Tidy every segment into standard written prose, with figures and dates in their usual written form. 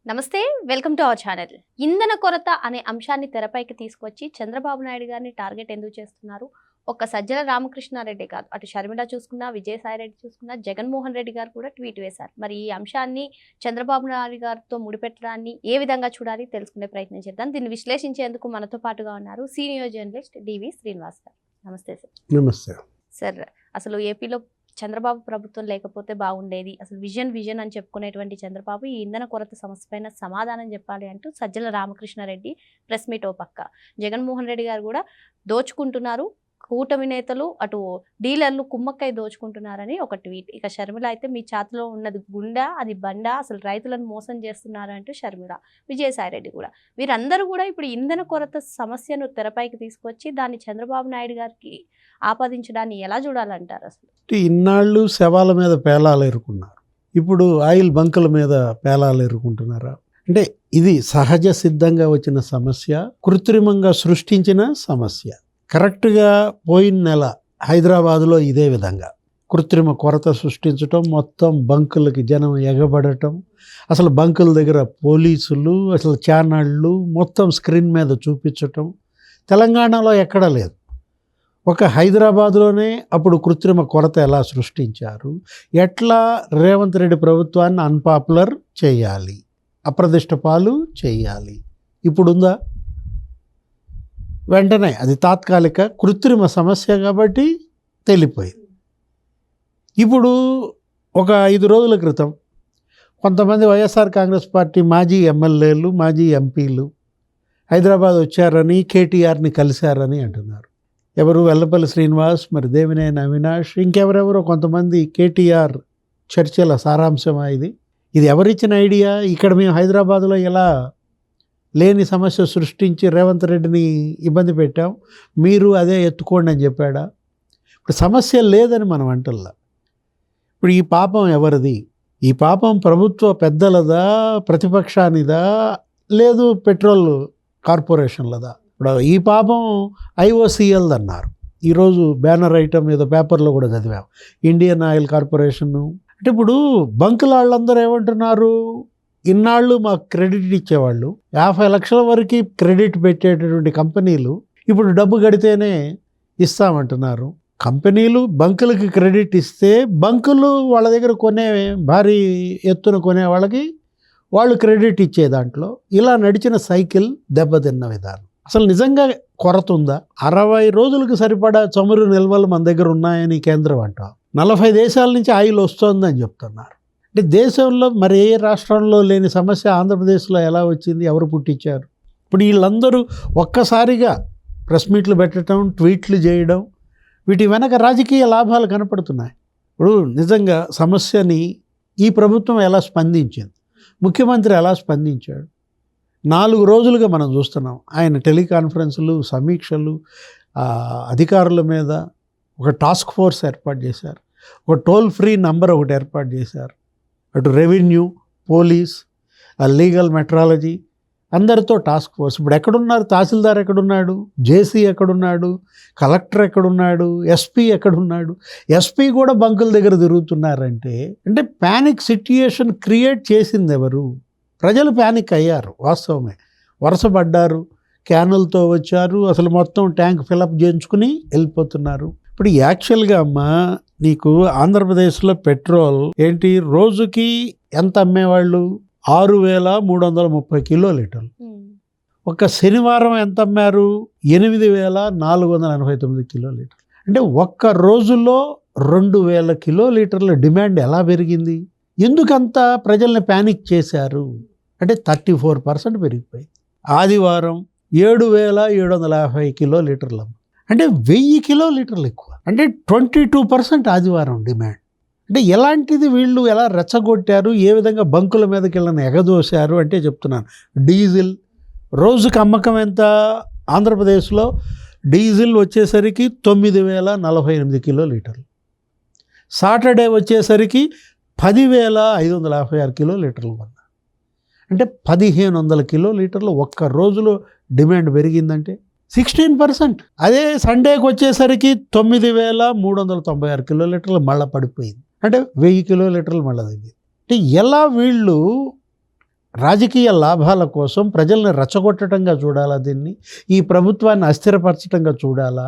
నమస్తే, welcome to our channel. ఇంధన కొరత అనే అంశాన్ని తెరపైకి తీసుకొచ్చి చంద్రబాబు నాయుడు గారిని టార్గెట్ ఎందుకు చేస్తున్నారు? ఒక్క సజ్జల రామకృష్ణారెడ్డి కాదు, అటు షర్మిల చూసుకున్నా, విజయసాయిరెడ్డి చూసుకున్నా, జగన్మోహన్ రెడ్డి గారు కూడా ట్వీట్ వేశారు. మరి ఈ అంశాన్ని చంద్రబాబు నాయుడు గారితో ముడిపెట్టడాన్ని ఏ విధంగా చూడాలి తెలుసుకునే ప్రయత్నం చేద్దాం. దీన్ని విశ్లేషించేందుకు మనతో పాటుగా ఉన్నారు సీనియర్ జర్నలిస్ట్ డివి శ్రీనివాస్ గారు. నమస్తే సార్. నమస్తే సార్, అసలు ఏపీలో చంద్రబాబు ప్రభుత్వం లేకపోతే బాగుండేది, అసలు విజన్ అని చెప్పుకునేటువంటి చంద్రబాబు ఈ ఇంధన కొరత సమస్య పైన సమాధానం చెప్పాలి అంటూ సజ్జల రామకృష్ణారెడ్డి ప్రెస్ మీట్ ఓ పక్క, జగన్మోహన్ రెడ్డి గారు కూడా దోచుకుంటున్నారు, కూటమి నేతలు అటు డీలర్లు కుమ్మక్కై దోచుకుంటున్నారని ఒక ట్వీట్. ఇక షర్మిల అయితే మీ చేతిలో ఉన్నది గుండా, అది బండా, అసలు రైతులను మోసం చేస్తున్నారు అంటూ షర్మిల. విజయసాయిరెడ్డి కూడా, వీరందరూ కూడా ఇప్పుడు ఇంధన కొరత సమస్యను తెరపైకి తీసుకొచ్చి దాన్ని చంద్రబాబు నాయుడు గారికి ఆపాదించడాన్ని ఎలా చూడాలంటారు? అసలు ఇన్నాళ్ళు శవాల మీద పేలాలు ఎరుకున్నారు, ఇప్పుడు ఆయిల్ బంకుల మీద పేలాలు ఎరుకుంటున్నారా? అంటే ఇది సహజ సిద్ధంగా వచ్చిన సమస్య, కృత్రిమంగా సృష్టించిన సమస్య. కరెక్ట్గా పోయిన నెల హైదరాబాదులో ఇదే విధంగా కృత్రిమ కొరత సృష్టించటం, మొత్తం బంకులకి జనం ఎగబడటం, అసలు బంకుల దగ్గర పోలీసులు, అసలు ఛానళ్ళు మొత్తం స్క్రీన్ మీద చూపించటం తెలంగాణలో ఎక్కడా లేదు. ఒక హైదరాబాద్లోనే అప్పుడు కృత్రిమ కొరత ఎలా సృష్టించారు, ఎట్లా రేవంత్ రెడ్డి ప్రభుత్వాన్ని అన్పాపులర్ చేయాలి, అప్రదిష్ట పాలు చేయాలి, ఇప్పుడుందా? వెంటనే అది తాత్కాలిక కృత్రిమ సమస్య కాబట్టి తేలిపోయింది. ఇప్పుడు ఒక 5 రోజుల క్రితం కొంతమంది వైఎస్ఆర్ కాంగ్రెస్ పార్టీ మాజీ ఎమ్మెల్యేలు, మాజీ ఎంపీలు హైదరాబాద్ వచ్చారని, కేటీఆర్ని కలిశారని అంటున్నారు. ఎవరు? వెల్లంపల్లి శ్రీనివాస్, మరి దేవినేని అవినాష్, ఇంకెవరెవరో కొంతమంది. కేటీఆర్ చర్చల సారాంశమా ఇది? ఇది ఎవరిచ్చిన ఐడియా? ఇక్కడ మేము హైదరాబాద్లో ఎలా లేని సమస్య సృష్టించి రేవంత్ రెడ్డిని ఇబ్బంది పెట్టాం, మీరు అదే ఎత్తుకోండి అని చెప్పాడా? ఇప్పుడు సమస్య లేదని మనం అంటల్లా. ఇప్పుడు ఈ పాపం ఎవరిది? ఈ పాపం ప్రభుత్వ పెద్దలదా, ప్రతిపక్షానిదా, లేదు పెట్రోల్ కార్పొరేషన్లదా? ఇప్పుడు ఈ పాపం ఐఓసిఎల్ది అన్నారు. ఈరోజు బ్యానర్ ఐటమ్ ఏదో పేపర్లో కూడా చదివాం, ఇండియన్ ఆయిల్ కార్పొరేషన్. అంటే ఇప్పుడు బంకుల వాళ్ళందరూ ఏమంటున్నారు? ఇన్నాళ్ళు మాకు క్రెడిట్ ఇచ్చేవాళ్ళు, 50 లక్షల వరకు క్రెడిట్ పెట్టేటటువంటి కంపెనీలు ఇప్పుడు డబ్బు కడితేనే ఇస్తామంటున్నారు. కంపెనీలు బంకులకి క్రెడిట్ ఇస్తే బంకులు వాళ్ళ దగ్గర కొనే, భారీ ఎత్తున కొనే వాళ్ళకి వాళ్ళు క్రెడిట్ ఇచ్చే దాంట్లో ఇలా నడిచిన సైకిల్ దెబ్బతిన్న విధానం. అసలు నిజంగా కొరత ఉందా? 60 రోజులకు సరిపడా చమురు నిల్వలు మన దగ్గర ఉన్నాయని కేంద్రం అంటాం. 40 దేశాల నుంచి ఆయిల్ వస్తుందని చెప్తున్నారు. అంటే దేశంలో మరి ఏ రాష్ట్రంలో లేని సమస్య ఆంధ్రప్రదేశ్లో ఎలా వచ్చింది? ఎవరు పుట్టించారు? ఇప్పుడు వీళ్ళందరూ ఒక్కసారిగా ప్రెస్ మీట్లు పెట్టడం, ట్వీట్లు చేయడం, వీటి వెనక రాజకీయ లాభాలు కనపడుతున్నాయి. ఇప్పుడు నిజంగా సమస్యని ఈ ప్రభుత్వం ఎలా స్పందించింది, ముఖ్యమంత్రి ఎలా స్పందించాడు? 4 రోజులుగా మనం చూస్తున్నాం. ఆయన టెలికాన్ఫరెన్సులు, సమీక్షలు, అధికారుల మీద ఒక టాస్క్ ఫోర్స్ ఏర్పాటు చేశారు, ఒక టోల్ ఫ్రీ నంబర్ ఒకటి ఏర్పాటు చేశారు. అటు రెవెన్యూ, పోలీస్, లీగల్ మెట్రాలజీ అందరితో టాస్క్ ఫోర్స్. ఇప్పుడు ఎక్కడున్నారు? తహసీల్దార్ ఎక్కడున్నాడు? జేసీ ఎక్కడున్నాడు? కలెక్టర్ ఎక్కడున్నాడు? ఎస్పీ ఎక్కడున్నాడు? ఎస్పీ కూడా బంకుల దగ్గర తిరుగుతున్నారంటే అంటే ప్యానిక్ సిట్యుయేషన్ క్రియేట్ చేసింది ఎవరు? ప్రజలు ప్యానిక్ అయ్యారు, వాస్తవమే. వరుసపడ్డారు, క్యానులతో వచ్చారు, అసలు మొత్తం ట్యాంక్ ఫిలప్ చేయించుకుని వెళ్ళిపోతున్నారు. ఇప్పుడు యాక్చువల్గా అమ్మా, నీకు ఆంధ్రప్రదేశ్లో పెట్రోల్ ఏంటి రోజుకి ఎంత అమ్మేవాళ్ళు? 6,330 కిలోలీటర్లు. ఒక శనివారం ఎంత అమ్మారు? 8,489 కిలోలీటర్లు. అంటే ఒక్క రోజులో 2,000 కిలోలీటర్ల డిమాండ్ ఎలా పెరిగింది? ఎందుకంత ప్రజల్ని ప్యానిక్ చేశారు అంటే 34% పెరిగిపోయింది. ఆదివారం 7,750 కిలోలీటర్లు, అంటే 1000 కిలోలీటర్లు ఎక్కువ, అంటే 22% ఆదివారం డిమాండ్. అంటే ఎలాంటిది వీళ్ళు ఎలా రెచ్చగొట్టారు, ఏ విధంగా బంకుల మీదకి వెళ్ళని ఎగదోశారు అంటే చెప్తున్నాను. డీజిల్ రోజుకి అమ్మకం ఎంత? ఆంధ్రప్రదేశ్లో డీజిల్ వచ్చేసరికి 9,048 కిలోలీటర్లు, సాటర్డే వచ్చేసరికి 10,556 కిలోలీటర్లు వల్ల, అంటే 1,500 కిలోలీటర్లు ఒక్క రోజులో డిమాండ్ పెరిగిందంటే 16%. అదే సండేకి వచ్చేసరికి 9,396 కిలోలీటర్లు మళ్ళీ పడిపోయింది, అంటే 1000 కిలోలీటర్లు మళ్ళీ తగ్గింది. అంటే ఎలా వీళ్ళు రాజకీయ లాభాల కోసం ప్రజల్ని రెచ్చగొట్టడంగా చూడాలా, దీన్ని ఈ ప్రభుత్వాన్ని అస్థిరపరచడంగా చూడాలా?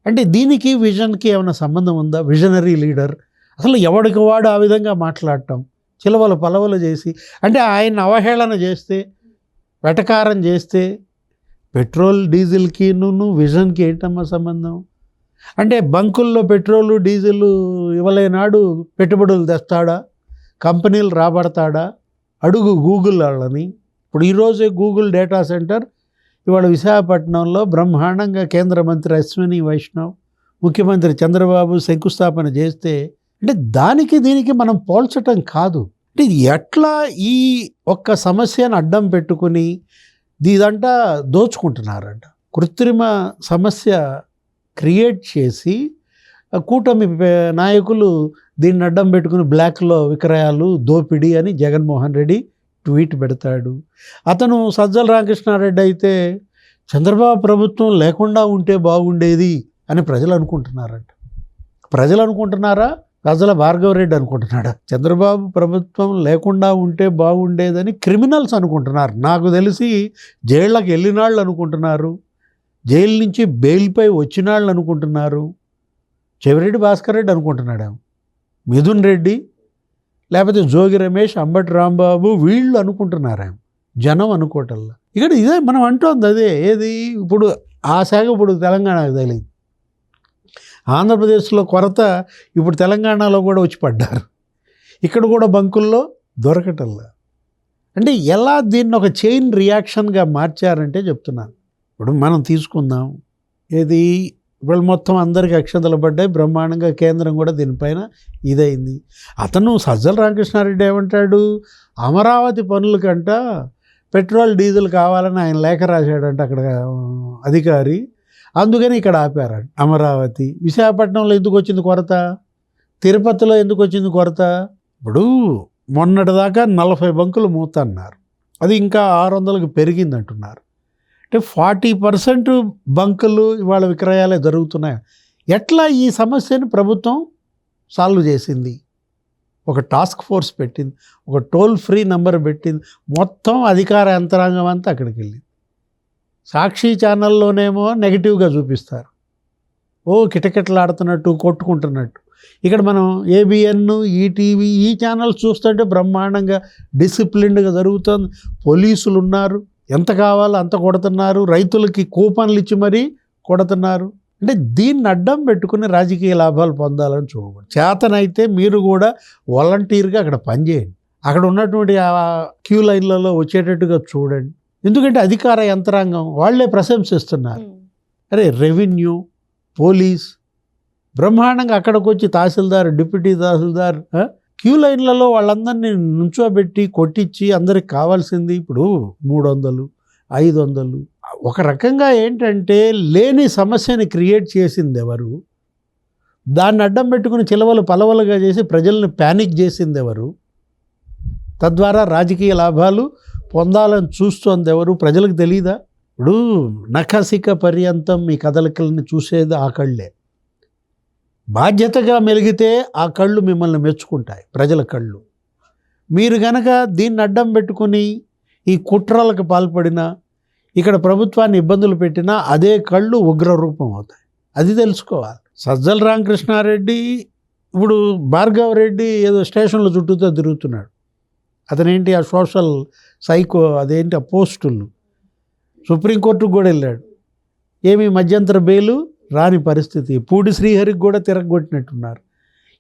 అంటే దీనికి విజన్కి ఏమైనా సంబంధం ఉందా? విజనరీ లీడర్ అసలు ఎవడికి వాడు ఆ విధంగా మాట్లాడటం, చిలవలు పలవలు చేసి, అంటే ఆయన అవహేళన చేస్తే, వెటకారం చేస్తే పెట్రోల్ డీజిల్కి విజన్కి ఏంటమ్మా సంబంధం? అంటే బంకుల్లో పెట్రోలు డీజిల్ ఇవ్వలేనాడు పెట్టుబడులు తెస్తాడా? కంపెనీలు రాబడతాడా? అడుగు గూగుల్ వాళ్ళని. ఇప్పుడు ఈరోజే గూగుల్ డేటా సెంటర్ ఇవాళ విశాఖపట్నంలో బ్రహ్మాండంగా కేంద్ర మంత్రి అశ్విని వైష్ణవ్, ముఖ్యమంత్రి చంద్రబాబు శంకుస్థాపన చేస్తే, అంటే దానికి దీనికి మనం పోల్చటం కాదు. అంటే ఎట్లా ఈ ఒక్క సమస్యను అడ్డం పెట్టుకుని ఇదంతా దోచుకుంటున్నారంట. కృత్రిమ సమస్య క్రియేట్ చేసి కూటమి నాయకులు దీన్ని అడ్డం పెట్టుకుని బ్లాక్లో విక్రయాలు, దోపిడీ అని జగన్మోహన్ రెడ్డి ట్వీట్ పెడతాడు. అతను సజ్జల రామకృష్ణారెడ్డి అయితే చంద్రబాబు ప్రభుత్వం లేకుండా ఉంటే బాగుండేది అని ప్రజలు అనుకుంటున్నారంట. ప్రజలు అనుకుంటున్నారా? ప్రజల భార్గవరెడ్డి అనుకుంటున్నాడా? చంద్రబాబు ప్రభుత్వం లేకుండా ఉంటే బాగుండేదని క్రిమినల్స్ అనుకుంటున్నారు. నాకు తెలిసి జైళ్ళకి వెళ్ళినాళ్ళు అనుకుంటున్నారు, జైలు నుంచి బెయిల్పై వచ్చినాళ్ళు అనుకుంటున్నారు. చెవిరెడ్డి భాస్కర్ రెడ్డి అనుకుంటున్నాడు, మిథున్ రెడ్డి, లేకపోతే జోగి రమేష్, అంబటి రాంబాబు, వీళ్ళు అనుకుంటున్నారు, జనం అనుకోవటల్లా. ఇక్కడ ఇదే మనం అంటోంది అదే. ఏది ఇప్పుడు ఆ శాఖ ఇప్పుడు తెలంగాణకు తెలియదు, ఆంధ్రప్రదేశ్లో కొరత ఇప్పుడు తెలంగాణలో కూడా వచ్చి పడ్డారు, ఇక్కడ కూడా బంకుల్లో దొరకటల్లా. అంటే ఎలా దీన్ని ఒక చైన్ రియాక్షన్గా మార్చారంటే చెప్తున్నాను. ఇప్పుడు మనం తీసుకుందాం, ఏది వీళ్ళు మొత్తం అందరికీ అక్షంతలు పడ్డాయి, బ్రహ్మాండంగా కేంద్రం కూడా దీనిపైన ఇదైంది. అతను సజ్జల రామకృష్ణారెడ్డి ఏమంటాడు, అమరావతి పనుల కంట పెట్రోల్ డీజిల్ కావాలని ఆయన లేఖ రాశాడంట అక్కడ అధికారి, అందుకని ఇక్కడ ఆపారంట అమరావతి. విశాఖపట్నంలో ఎందుకు వచ్చింది కొరత? తిరుపతిలో ఎందుకు వచ్చింది కొరత? ఇప్పుడు మొన్నటిదాకా 40 బంకులు మూత అన్నారు, అది ఇంకా 600కి పెరిగింది అంటున్నారు. అంటే 40% బంకులు ఇవాళ విక్రయాలే జరుగుతున్నాయి. ఎట్లా ఈ సమస్యను ప్రభుత్వం సాల్వ్ చేసింది? ఒక టాస్క్ ఫోర్స్ పెట్టింది, ఒక టోల్ ఫ్రీ నెంబర్ పెట్టింది, మొత్తం అధికార యంత్రాంగం అంతా అక్కడికి వెళ్ళింది. సాక్షి ఛానల్లోనేమో నెగిటివ్గా చూపిస్తారు, ఓ కిటకిటలాడుతున్నట్టు, కొట్టుకుంటున్నట్టు. ఇక్కడ మనం ఏబిఎన్, ఈటీవీ, ఈ ఛానల్స్ చూస్తుంటే బ్రహ్మాండంగా డిసిప్లిన్డ్గా జరుగుతుంది. పోలీసులు ఉన్నారు, ఎంత కావాలో అంత కొడుతున్నారు, రైతులకి కూపన్లు ఇచ్చి మరీ కొడుతున్నారు. అంటే దీన్ని అడ్డం పెట్టుకుని రాజకీయ లాభాలు పొందాలని చూడకూడదు. చేతనైతే మీరు కూడా వాలంటీర్గా అక్కడ పనిచేయండి, అక్కడ ఉన్నటువంటి ఆ క్యూ లైన్లలో వచ్చేటట్టుగా చూడండి. ఎందుకంటే అధికార యంత్రాంగం వాళ్ళే ప్రశంసిస్తున్నారు. అరే రెవెన్యూ, పోలీస్ బ్రహ్మాండంగా అక్కడికి వచ్చి తహసీల్దార్, డిప్యూటీ తహసీల్దార్ క్యూ లైన్లలో వాళ్ళందరినీ నుంచోబెట్టి కొట్టించి అందరికి కావాల్సింది ఇప్పుడు 300, 500. ఒక రకంగా ఏంటంటే లేని సమస్యని క్రియేట్ చేసింది ఎవరు? దాన్ని అడ్డం పెట్టుకుని చిలవలు పలవలుగా చేసి ప్రజల్ని ప్యానిక్ చేసింది ఎవరు? తద్వారా రాజకీయ లాభాలు పొందాలని చూస్తోంది ఎవరు? ప్రజలకు తెలీదా? ఇప్పుడు నఖసిక పర్యంతం మీ కదలికల్ని చూసేది ఆ కళ్ళే. బాధ్యతగా మెలిగితే ఆ కళ్ళు మిమ్మల్ని మెచ్చుకుంటాయి, ప్రజల కళ్ళు. మీరు గనక దీన్ని అడ్డం పెట్టుకుని ఈ కుట్రలకు పాల్పడినా, ఇక్కడ ప్రభుత్వాన్ని ఇబ్బందులు పెట్టినా అదే కళ్ళు ఉగ్ర రూపం అవుతాయి. అది తెలుసుకోవాలి. సజ్జల రామకృష్ణారెడ్డి ఇప్పుడు భార్గవరెడ్డి ఏదో స్టేషన్ల చుట్టూతో తిరుగుతున్నాడు. అతనేంటి ఆ సోషల్ సైకో, అదేంటి ఆ పోస్టులు, సుప్రీంకోర్టుకు కూడా వెళ్ళాడు. ఏమి మధ్యంతర బెయిలు రాని పరిస్థితి. పూడి శ్రీహరికి కూడా తిరగొట్టినట్టున్నారు.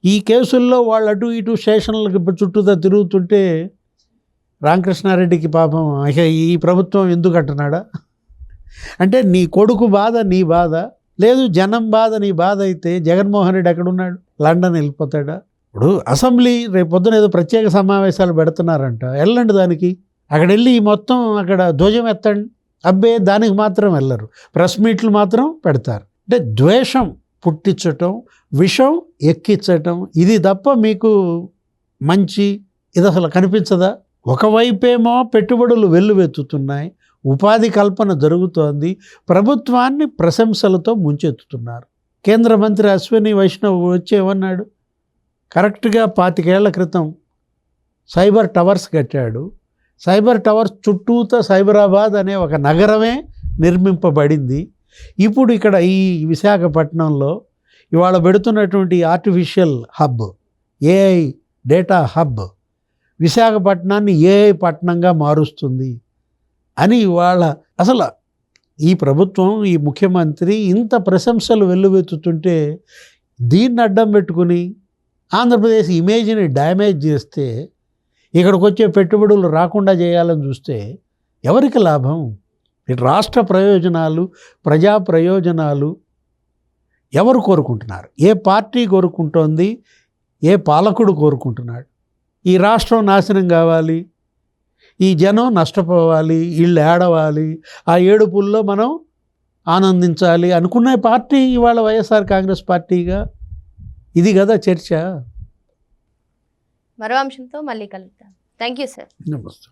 ఈ కేసుల్లో వాళ్ళు అటు ఇటు స్టేషన్లకు చుట్టూతో తిరుగుతుంటే రామకృష్ణారెడ్డికి పాపం ఇక ఈ ప్రభుత్వం ఎందుకు అంటున్నాడా? అంటే నీ కొడుకు బాధ నీ బాధ లేదు, జనం బాధ నీ బాధ అయితే జగన్మోహన్ రెడ్డి ఎక్కడున్నాడు? లండన్ వెళ్ళిపోతాడా? ఇప్పుడు అసెంబ్లీ రేపు పొద్దున ఏదో ప్రత్యేక సమావేశాలు పెడుతున్నారంట, వెళ్ళండి దానికి. అక్కడ వెళ్ళి మొత్తం అక్కడ ధ్వజం ఎత్తండి. అబ్బే దానికి మాత్రం వెళ్ళరు, ప్రెస్ మీట్లు మాత్రం పెడతారు. అంటే ద్వేషం పుట్టించటం, విషం ఎక్కించటం, ఇది తప్ప మీకు మంచి ఇది అసలు కనిపించదా? ఒకవైపేమో పెట్టుబడులు వెల్లువెత్తుతున్నాయి, ఉపాధి కల్పన జరుగుతోంది, ప్రభుత్వాన్ని ప్రశంసలతో ముంచెత్తుతున్నారు. కేంద్ర మంత్రి అశ్విని వైష్ణవ్ వచ్చి ఏమన్నాడు? కరెక్ట్గా 25 ఏళ్ల క్రితం సైబర్ టవర్స్ కట్టాడు, సైబర్ టవర్స్ చుట్టూతో సైబరాబాద్ అనే ఒక నగరమే నిర్మింపబడింది. ఇప్పుడు ఇక్కడ ఈ విశాఖపట్నంలో ఇవాళ పెడుతున్నటువంటి artificial hub, AI data hub విశాఖపట్నాన్ని ఏఐ పట్టణంగా మారుస్తుంది అని ఇవాళ అసలు ఈ ప్రభుత్వం, ఈ ముఖ్యమంత్రి ఇంత ప్రశంసలు వెల్లువెత్తుతుంటే దీన్ని అడ్డం పెట్టుకుని ఆంధ్రప్రదేశ్ ఇమేజ్ని డ్యామేజ్ చేస్తే, ఇక్కడికి వచ్చే పెట్టుబడులు రాకుండా చేయాలని చూస్తే ఎవరికి లాభం? ఇటు రాష్ట్ర ప్రయోజనాలు, ప్రజా ప్రయోజనాలు ఎవరు కోరుకుంటున్నారు? ఏ పార్టీ కోరుకుంటోంది? ఏ పాలకుడు కోరుకుంటున్నాడు? ఈ రాష్ట్రం నాశనం కావాలి, ఈ జనం నష్టపోవాలి, వీళ్ళు ఏడవాలి, ఆ ఏడుపుల్లో మనం ఆనందించాలి అనుకునే పార్టీ ఇవాళ వైఎస్ఆర్ కాంగ్రెస్ పార్టీగా. ఇది కదా చర్చ. మరో అంశంతో మళ్ళీ కలుద్దాం. Thank you sir. నమస్తే.